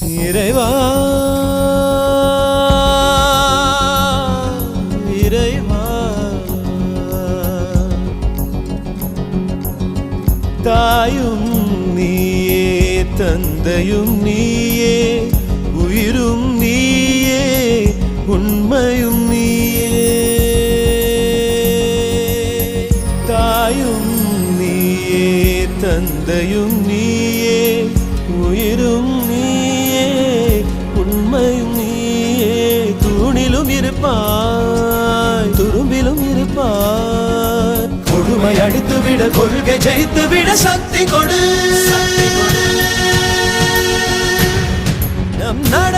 இறைவா இறைவா தாயும் நீயே தந்தையும் நீயே உயிரும் நீயே உண்மையும் நீயே தாயும் நீயே தந்தையும் நீயே உயிரும் நீயே உண்மையும் நீயே தூணிலும் இருப்பாய் துரும்பிலும் இருப்பாய் கொடுமை அடித்துவிட கொள்கை ஜெயித்துவிட சக்தி கொடு நம் நட